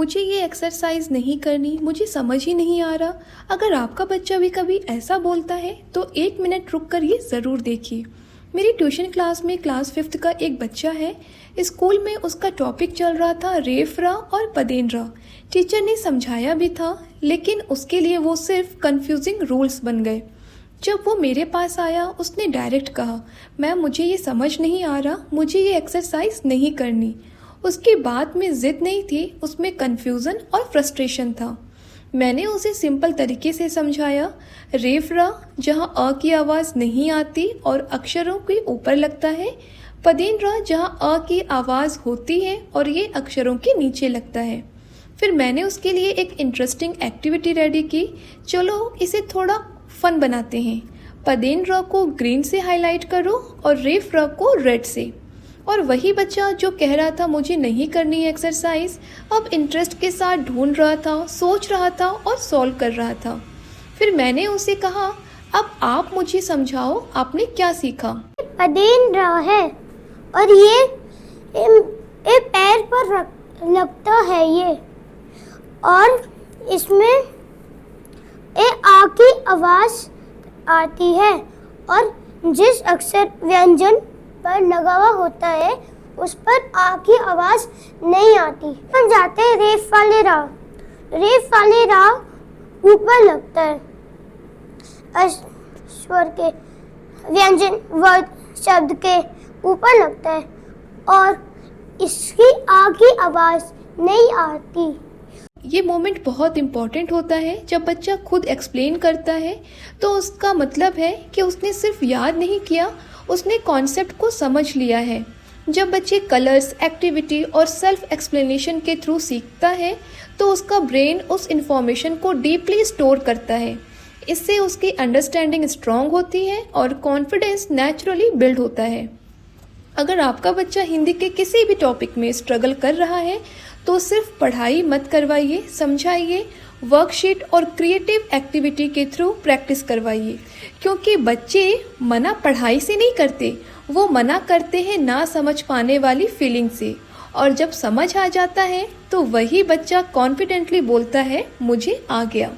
मुझे ये एक्सरसाइज नहीं करनी, मुझे समझ ही नहीं आ रहा। अगर आपका बच्चा भी कभी ऐसा बोलता है तो 1 मिनट रुक कर ये ज़रूर देखिए। मेरी ट्यूशन क्लास में क्लास 5th का एक बच्चा है। स्कूल में उसका टॉपिक चल रहा था रेफरा और पदेनरा। टीचर ने समझाया भी था, लेकिन उसके लिए वो सिर्फ कंफ्यूजिंग रूल्स बन गए। जब वो मेरे पास आया उसने डायरेक्ट कहा, मैम मुझे ये समझ नहीं आ रहा, मुझे ये एक्सरसाइज नहीं करनी। उसकी बात में ज़िद नहीं थी, उसमें कन्फ्यूज़न और फ्रस्ट्रेशन था। मैंने उसे सिंपल तरीके से समझाया, रेफरा जहाँ अ की आवाज़ नहीं आती और अक्षरों के ऊपर लगता है, पदेनरा जहाँ अ की आवाज़ होती है और ये अक्षरों के नीचे लगता है। फिर मैंने उसके लिए एक इंटरेस्टिंग एक्टिविटी रेडी की। चलो इसे थोड़ा फन बनाते हैं। पदेनरा को ग्रीन से हाईलाइट करो और रेफरा को रेड से। और वही बच्चा जो कह रहा था मुझे नहीं करनी एक्सरसाइज, अब इंटरेस्ट के साथ ढूंढ रहा था, सोच रहा था और सॉल्व कर रहा था। फिर मैंने उसे कहा, अब आप मुझे समझाओ आपने क्या सीखा। पदेनरा है और ये पैर पर लगता है ये, और इसमें आ की आवाज आती है और जिस अक्षर व्यंजन पर लगा हुआ होता है उस पर आ की आवाज नहीं आती। हम जाते हैं रेफ वाले रा। रेफ वाले रा ऊपर लगता है, स्वर के व्यंजन वर्ड शब्द के ऊपर लगता है और इसकी आ की आवाज नहीं आती। ये मोमेंट बहुत इम्पॉर्टेंट होता है। जब बच्चा खुद एक्सप्लेन करता है तो उसका मतलब है कि उसने सिर्फ याद नहीं किया, उसने कॉन्सेप्ट को समझ लिया है। जब बच्चे कलर्स, एक्टिविटी और सेल्फ एक्सप्लेनेशन के थ्रू सीखता है तो उसका ब्रेन उस इंफॉर्मेशन को डीपली स्टोर करता है। इससे उसकी अंडरस्टैंडिंग स्ट्रांग होती है और कॉन्फिडेंस नेचुरली बिल्ड होता है। अगर आपका बच्चा हिंदी के किसी भी टॉपिक में स्ट्रगल कर रहा है तो सिर्फ पढ़ाई मत करवाइए, समझाइए, वर्कशीट और क्रिएटिव एक्टिविटी के थ्रू प्रैक्टिस करवाइए। क्योंकि बच्चे मना पढ़ाई से नहीं करते, वो मना करते हैं ना समझ पाने वाली फीलिंग से। और जब समझ आ जाता है तो वही बच्चा कॉन्फिडेंटली बोलता है, मुझे आ गया।